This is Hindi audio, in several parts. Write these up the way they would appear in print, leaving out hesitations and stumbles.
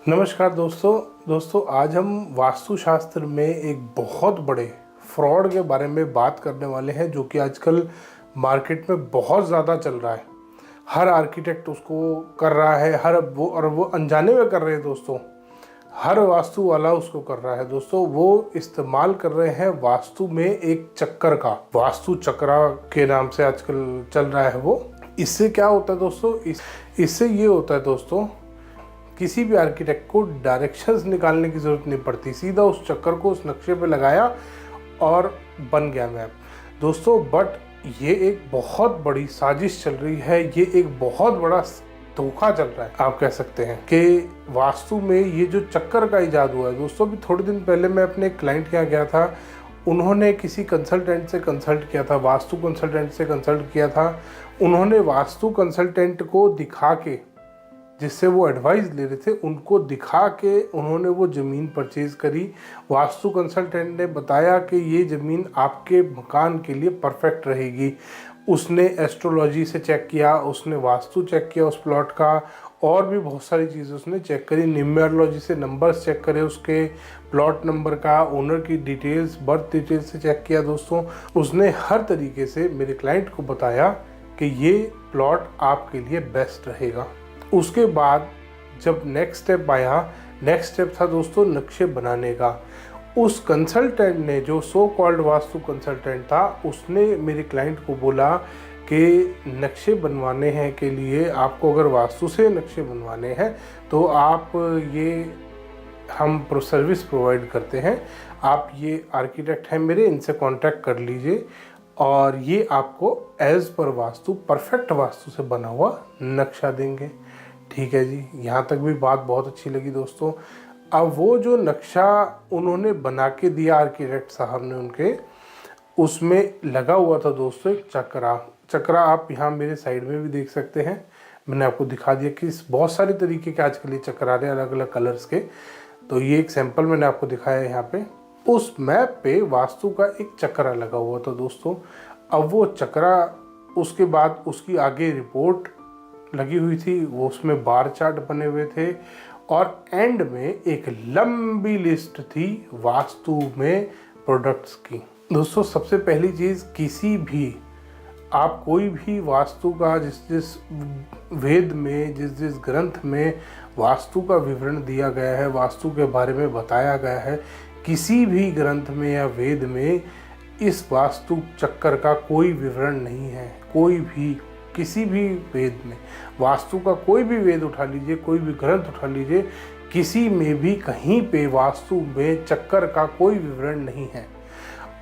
नमस्कार दोस्तों आज हम वास्तुशास्त्र में एक बहुत बड़े फ्रॉड के बारे में बात करने वाले हैं जो कि आजकल मार्केट में बहुत ज़्यादा चल रहा है। हर आर्किटेक्ट उसको कर रहा है, वो अनजाने में कर रहे हैं दोस्तों। हर वास्तु वाला उसको कर रहा है दोस्तों। वो इस्तेमाल कर रहे हैं वास्तु में एक चक्कर का, वास्तु चक्रा के नाम से आजकल चल रहा है वो। इससे क्या होता है दोस्तों, इससे ये होता है दोस्तों, किसी भी आर्किटेक्ट को डायरेक्शंस निकालने की ज़रूरत नहीं पड़ती। सीधा उस चक्कर को उस नक्शे पे लगाया और बन गया मैप दोस्तों। बट ये एक बहुत बड़ी साजिश चल रही है, ये एक बहुत बड़ा धोखा चल रहा है, आप कह सकते हैं कि वास्तु में ये जो चक्कर का इजाद हुआ है दोस्तों। अभी थोड़े दिन पहले मैं अपने क्लाइंट के यहाँ गया था, उन्होंने किसी कंसल्टेंट से कंसल्ट किया था, वास्तु कंसल्टेंट से कंसल्ट किया था। उन्होंने वास्तु कंसल्टेंट को दिखा के, जिससे वो एडवाइस ले रहे थे, उनको दिखा के उन्होंने वो ज़मीन परचेज़ करी। वास्तु कंसल्टेंट ने बताया कि ये ज़मीन आपके मकान के लिए परफेक्ट रहेगी। उसने एस्ट्रोलॉजी से चेक किया, उसने वास्तु चेक किया उस प्लॉट का, और भी बहुत सारी चीज़ें उसने चेक करी। न्यूमेरोलॉजी से नंबर्स चेक करे, उसके प्लॉट नंबर का, ओनर की डिटेल्स, बर्थ डिटेल्स से चेक किया दोस्तों। उसने हर तरीके से मेरे क्लाइंट को बताया कि ये प्लॉट आपके लिए बेस्ट रहेगा। उसके बाद जब नेक्स्ट स्टेप आया, नेक्स्ट स्टेप था दोस्तों नक्शे बनाने का। उस कंसल्टेंट ने, जो सो कॉल्ड वास्तु कंसल्टेंट था, उसने मेरे क्लाइंट को बोला कि नक्शे बनवाने हैं के लिए आपको, अगर वास्तु से नक्शे बनवाने हैं तो आप ये हम सर्विस प्रोवाइड करते हैं, आप ये आर्किटेक्ट हैं मेरे, इनसे कांटेक्ट कर लीजिए और ये आपको as per vastu, perfect vastu से बना हुआ नक्शा देंगे। ठीक है जी, यहाँ तक भी बात बहुत अच्छी लगी दोस्तों। अब वो जो नक्शा उन्होंने बना के दिया आर्किटेक्ट साहब ने उनके, उसमें लगा हुआ था दोस्तों एक चक्रा आप यहाँ मेरे साइड में भी देख सकते हैं। मैंने आपको दिखा दिया कि बहुत सारे तरीके के आजकल ये चक्र आ रहे हैं अलग अलग कलर्स के। तो ये एक सैंपल मैंने आपको दिखाया है यहाँ पे। उस मैप पे वास्तु का एक चक्रा लगा हुआ था दोस्तों। अब वो चक्रा, उसके बाद उसकी आगे रिपोर्ट लगी हुई थी, वो उसमें बार चार्ट बने हुए थे, और एंड में एक लंबी लिस्ट थी वास्तु में प्रोडक्ट्स की दोस्तों। सबसे पहली चीज़, किसी भी आप कोई भी वास्तु का जिस वेद में, जिस ग्रंथ में वास्तु का विवरण दिया गया है, वास्तु के बारे में बताया गया है, किसी भी ग्रंथ में या वेद में इस वास्तु चक्कर का कोई विवरण नहीं है। कोई भी, किसी भी वेद में, वास्तु का कोई भी वेद उठा लीजिए, कोई भी ग्रंथ उठा लीजिए, किसी में भी कहीं पे वास्तु में चक्कर का कोई विवरण नहीं है।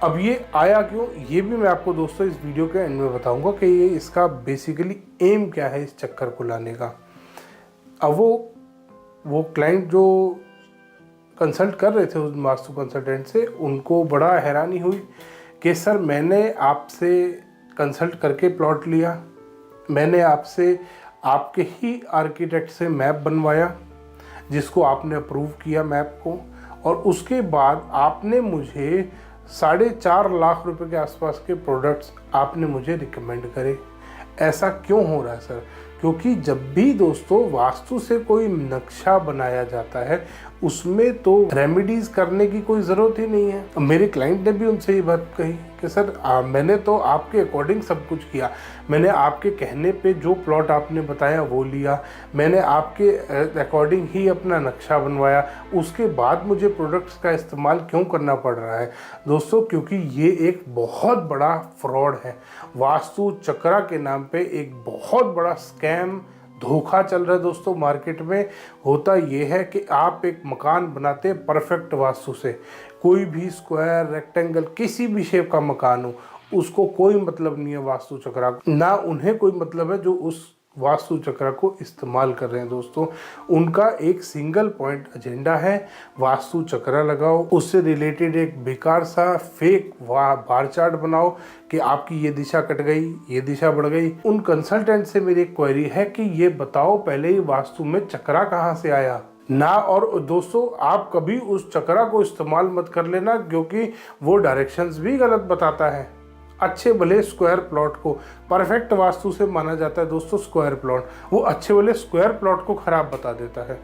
अब ये आया क्यों, ये भी मैं आपको दोस्तों इस वीडियो के एंड में बताऊंगा कि ये इसका बेसिकली एम क्या है इस चक्कर को लाने का। अब वो क्लाइंट जो कंसल्ट कर रहे थे उस वास्तु कंसल्टेंट से, उनको बड़ा हैरानी हुई कि सर मैंने आपसे कंसल्ट करके प्लॉट लिया, मैंने आपसे आपके ही आर्किटेक्ट से मैप बनवाया जिसको आपने अप्रूव किया मैप को, और उसके बाद आपने मुझे 4.5 लाख रुपए के आसपास के प्रोडक्ट्स आपने मुझे रिकमेंड करे। ऐसा क्यों हो रहा है सर? क्योंकि जब भी दोस्तों वास्तु से कोई नक्शा बनाया जाता है, उसमें तो रेमेडीज करने की कोई ज़रूरत ही नहीं है। मेरे क्लाइंट ने भी उनसे ये बात कही कि सर मैंने तो आपके अकॉर्डिंग सब कुछ किया, मैंने आपके कहने पे जो प्लॉट आपने बताया वो लिया, मैंने आपके अकॉर्डिंग ही अपना नक्शा बनवाया, उसके बाद मुझे प्रोडक्ट्स का इस्तेमाल क्यों करना पड़ रहा है दोस्तों? क्योंकि ये एक बहुत बड़ा फ्रॉड है। वास्तु चक्रा के नाम पे एक बहुत बड़ा स्कैम, धोखा चल रहा है दोस्तों मार्केट में। होता ये है कि आप एक मकान बनाते हैं परफेक्ट वास्तु से, कोई भी स्क्वायर, रेक्टेंगल, किसी भी शेप का मकान हो, उसको कोई मतलब नहीं है वास्तु चक्रा, ना उन्हें कोई मतलब है जो उस वास्तु चक्र को इस्तेमाल कर रहे हैं दोस्तों। उनका एक सिंगल पॉइंट एजेंडा है, वास्तु चक्र लगाओ, उससे रिलेटेड एक बेकार सा फेक बार चार्ट बनाओ कि आपकी ये दिशा कट गई, ये दिशा बढ़ गई। उन कंसल्टेंट से मेरी एक क्वेरी है कि ये बताओ पहले ही वास्तु में चक्रा कहाँ से आया ना। और दोस्तों आप कभी उस चक्रा को इस्तेमाल मत कर लेना, क्योंकि वो डायरेक्शंस भी गलत बताता है। अच्छे भले स्क्वायर प्लॉट को परफेक्ट वास्तु से माना जाता है दोस्तों स्क्वायर प्लॉट, वो अच्छे भले स्क्वायर प्लॉट को खराब बता देता है।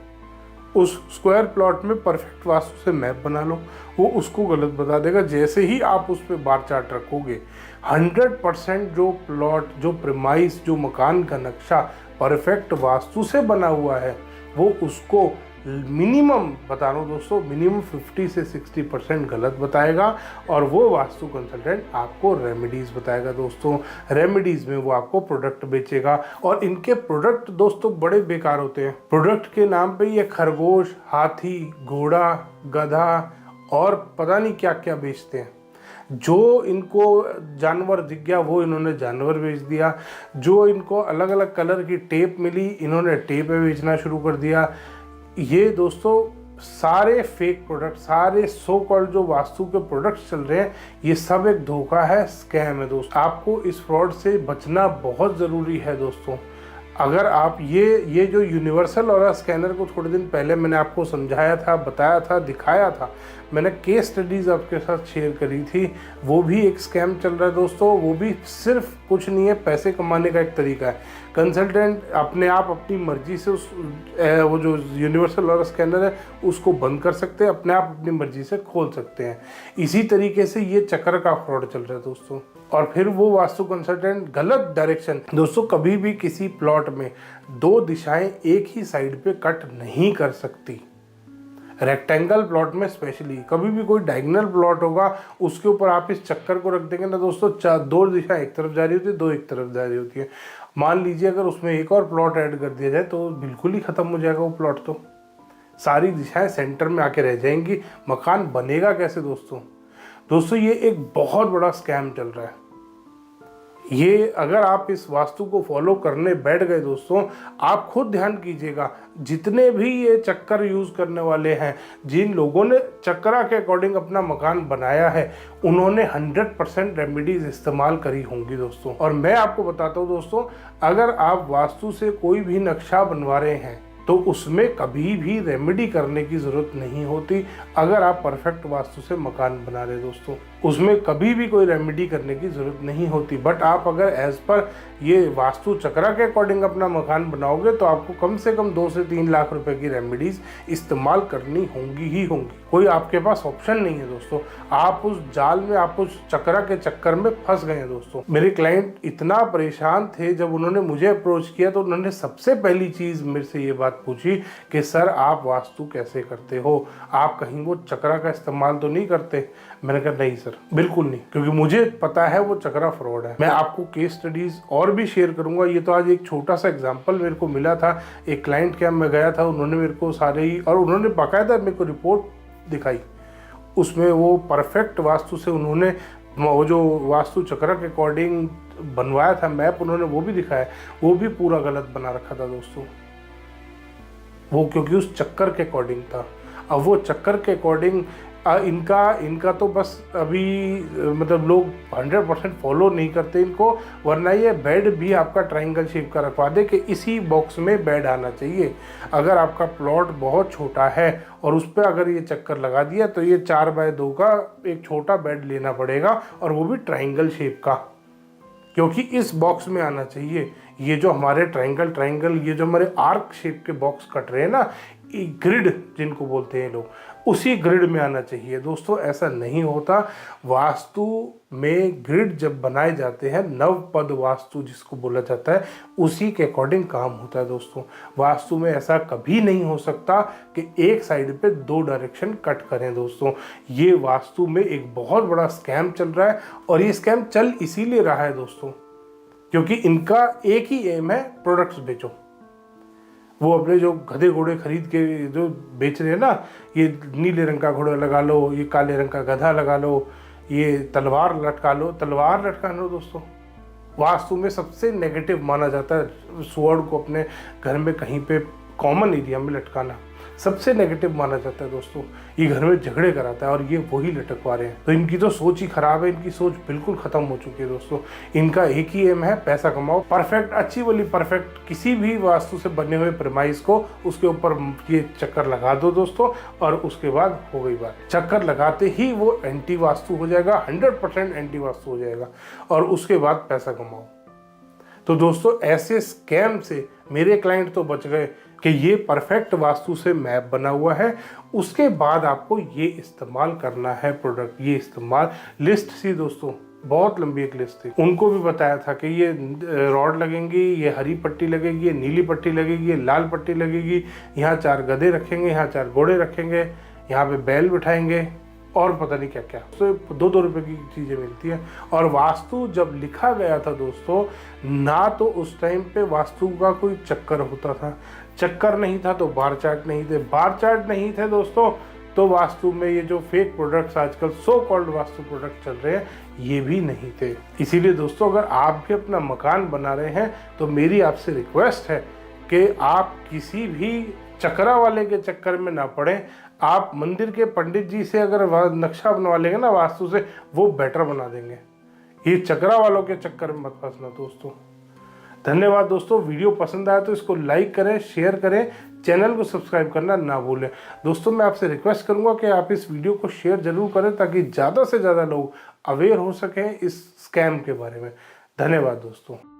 उस स्क्वायर प्लॉट में परफेक्ट वास्तु से मैप बना लो, वो उसको गलत बता देगा। जैसे ही आप उस पर बार चार्ट रखोगे 100% जो प्लॉट, जो प्रीमाइस, जो मकान का नक्शा परफेक्ट वास्तु से बना हुआ है वो उसको मिनिमम बता रहा हूँ दोस्तों, मिनिमम 50 से 60% गलत बताएगा। और वो वास्तु कंसल्टेंट आपको रेमेडीज़ बताएगा दोस्तों। रेमेडीज़ में वो आपको प्रोडक्ट बेचेगा और इनके प्रोडक्ट दोस्तों बड़े बेकार होते हैं। प्रोडक्ट के नाम पे ये खरगोश, हाथी, घोड़ा, गधा और पता नहीं क्या क्या बेचते हैं। जो इनको जानवर दिख गया वो इन्होंने जानवर बेच दिया, जो इनको अलग अलग कलर की टेप मिली इन्होंने टेप बेचना शुरू कर दिया। ये दोस्तों सारे फेक प्रोडक्ट, सारे सो कॉल्ड जो वास्तु के प्रोडक्ट्स चल रहे हैं, ये सब एक धोखा है, स्कैम है दोस्तों। आपको इस फ्रॉड से बचना बहुत ज़रूरी है दोस्तों। अगर आप ये जो यूनिवर्सल ऑरा स्कैनर को थोड़े दिन पहले मैंने आपको समझाया था, बताया था, दिखाया था, मैंने केस स्टडीज़ आपके साथ शेयर करी थी, वो भी एक स्कैम चल रहा है दोस्तों। वो भी सिर्फ कुछ नहीं है, पैसे कमाने का एक तरीका है। कंसल्टेंट अपने आप अपनी मर्जी से वो जो यूनिवर्सल ऑरा स्कैनर है उसको बंद कर सकते हैं, अपने आप अपनी मर्जी से खोल सकते हैं। इसी तरीके से ये चक्कर का फ्रॉड चल रहा है दोस्तों। और फिर वो वास्तु कंसल्टेंट गलत डायरेक्शन दोस्तों, कभी भी किसी प्लॉट में 2 दिशाएं एक ही साइड पे कट नहीं कर सकती। रेक्टेंगल प्लॉट में स्पेशली कभी भी कोई डायगोनल प्लॉट होगा उसके ऊपर आप इस चक्कर को रख देंगे ना दोस्तों, 2 दिशाएं एक तरफ जा रही होती है, 2 एक तरफ जा रही होती है। मान लीजिए अगर उसमें एक और प्लॉट ऐड कर दिया जाए तो बिल्कुल ही खत्म हो जाएगा वो प्लॉट। तो सारी दिशाएं सेंटर में आके रह जाएंगी, मकान बनेगा कैसे दोस्तों? दोस्तों ये एक बहुत बड़ा स्कैम चल रहा है। ये अगर आप इस वास्तु को फॉलो करने बैठ गए दोस्तों, आप खुद ध्यान कीजिएगा, जितने भी ये चक्कर यूज़ करने वाले हैं, जिन लोगों ने चक्करा के अकॉर्डिंग अपना मकान बनाया है, उन्होंने 100% रेमेडीज इस्तेमाल करी होंगी दोस्तों। और मैं आपको बताता हूँ दोस्तों, अगर आप वास्तु से कोई भी नक्शा बनवा रहे हैं तो उसमें कभी भी रेमेडी करने की ज़रूरत नहीं होती। अगर आप परफेक्ट वास्तु से मकान बना रहे दोस्तों, उसमें कभी भी कोई रेमेडी करने की ज़रूरत नहीं होती। बट आप अगर एज पर ये वास्तु चक्रा के अकॉर्डिंग अपना मकान बनाओगे तो आपको कम से कम 2 से 3 लाख रुपए की रेमेडीज इस्तेमाल करनी होंगी ही होंगी। कोई आपके पास ऑप्शन नहीं है दोस्तों। आप उस जाल में, आप उस चक्रा के चक्कर में फंस गए हैं दोस्तों। मेरे क्लाइंट इतना परेशान थे, जब उन्होंने मुझे अप्रोच किया तो उन्होंने सबसे पहली चीज़ मेरे से ये बात पूछी कि सर आप वास्तु कैसे करते हो, आप कहीं वो चक्रा का इस्तेमाल तो नहीं करते? मैंने कहा नहीं सर, बिल्कुल नहीं, क्योंकि मुझे पता है वो चक्रा फ्रॉड है। मैं आपको केस स्टडीज और भी शेयर करूंगा। ये तो आज एक छोटा सा एग्जांपल मेरे को मिला था। एक क्लाइंट के यहाँ मैं गया था, उन्होंने मेरे को सारे ही, और उन्होंने बाकायदा मेरे को रिपोर्ट दिखाई, उसमें वो परफेक्ट वास्तु से उन्होंने वो जो वास्तु चक्रा के अकॉर्डिंग बनवाया था मैप, उन्होंने वो भी दिखाया, वो भी पूरा गलत बना रखा था दोस्तों। वो क्योंकि उस चक्कर के अकॉर्डिंग था। अब वो चक्कर के अकॉर्डिंग इनका तो बस अभी मतलब लोग 100% फॉलो नहीं करते इनको, वरना ये बेड भी आपका ट्रायंगल शेप का रखवा दे कि इसी बॉक्स में बेड आना चाहिए। अगर आपका प्लॉट बहुत छोटा है और उस पर अगर ये चक्कर लगा दिया तो ये 4x2 का एक छोटा बेड लेना पड़ेगा, और वो भी ट्रायंगल शेप का, क्योंकि इस बॉक्स में आना चाहिए। ये जो हमारे ट्रायंगल ये जो हमारे आर्क शेप के बॉक्स कट रहे हैं ना, ग्रिड जिनको बोलते हैं लोग, उसी ग्रिड में आना चाहिए दोस्तों। ऐसा नहीं होता। वास्तु में ग्रिड जब बनाए जाते हैं, नवपद वास्तु जिसको बोला जाता है, उसी के अकॉर्डिंग काम होता है दोस्तों। वास्तु में ऐसा कभी नहीं हो सकता कि एक साइड पे 2 डायरेक्शन कट करें दोस्तों। ये वास्तु में एक बहुत बड़ा स्कैम चल रहा है, और ये स्कैम चल इसीलिए रहा है दोस्तों क्योंकि इनका एक ही एम है, प्रोडक्ट्स बेचो। वो अपने जो गधे घोड़े खरीद के जो बेच रहे हैं ना, ये नीले रंग का घोड़ा लगा लो, ये काले रंग का गधा लगा लो, ये तलवार लटका लो, तलवार लटका लो दोस्तों। वास्तु में सबसे नेगेटिव माना जाता है स्वॉर्ड को अपने घर में कहीं पे कॉमन एरिया में लटकाना, सबसे नेगेटिव माना जाता है दोस्तों। ये घर में झगड़े कराता है और ये वही लटकवा रहे हैं। तो इनकी तो सोच ही खराब है, इनकी सोच बिल्कुल खत्म हो चुकी है दोस्तों। इनका एक ही एम है, पैसा कमाओ। परफेक्ट, अच्छी वाली परफेक्ट किसी भी वास्तु से बने हुए प्रीमाइस को उसके ऊपर ये चक्कर लगा दो दोस्तों, और उसके बाद हो गई बात। चक्कर लगाते ही वो एंटी वास्तु हो जाएगा, 100% एंटी वास्तु हो जाएगा, और उसके बाद पैसा कमाओ। तो दोस्तों ऐसे स्कैम से मेरे क्लाइंट तो बच गए कि ये परफेक्ट वास्तु से मैप बना हुआ है, उसके बाद आपको ये इस्तेमाल करना है प्रोडक्ट, ये इस्तेमाल। लिस्ट सी दोस्तों, बहुत लंबी एक लिस्ट थी। उनको भी बताया था कि ये रॉड लगेंगी, ये हरी पट्टी लगेगी, ये नीली पट्टी लगेगी, ये लाल पट्टी लगेगी, यहाँ 4 गधे रखेंगे, यहाँ 4 घोड़े रखेंगे, यहाँ पे बैल बिठाएंगे और पता नहीं क्या क्या। तो 2-2 रुपए की चीज़ें मिलती हैं। और वास्तु जब लिखा गया था दोस्तों, ना तो उस टाइम पे वास्तु का कोई चक्कर होता था, चक्कर नहीं था तो बार चार्ट नहीं थे, बार चार्ट नहीं थे दोस्तों तो वास्तु में ये जो फेक प्रोडक्ट्स आजकल सो कॉल्ड वास्तु प्रोडक्ट चल रहे हैं, ये भी नहीं थे। इसीलिए दोस्तों, अगर आप भी अपना मकान बना रहे हैं तो मेरी आपसे रिक्वेस्ट है कि आप किसी भी चक्रा वाले के चक्कर में ना पड़े। आप मंदिर के पंडित जी से अगर नक्शा बनवा लेंगे ना वास्तु से, वो बेटर बना देंगे। ये चक्रा वालों के चक्कर में मत फंसना दोस्तों। धन्यवाद दोस्तों। वीडियो पसंद आया तो इसको लाइक करें, शेयर करें, चैनल को सब्सक्राइब करना ना भूलें। दोस्तों, मैं आपसे रिक्वेस्ट करूंगा कि आप इस वीडियो को शेयर जरूर करें ताकि ज़्यादा से ज़्यादा लोग अवेयर हो सकें इस स्कैम के बारे में। धन्यवाद दोस्तों।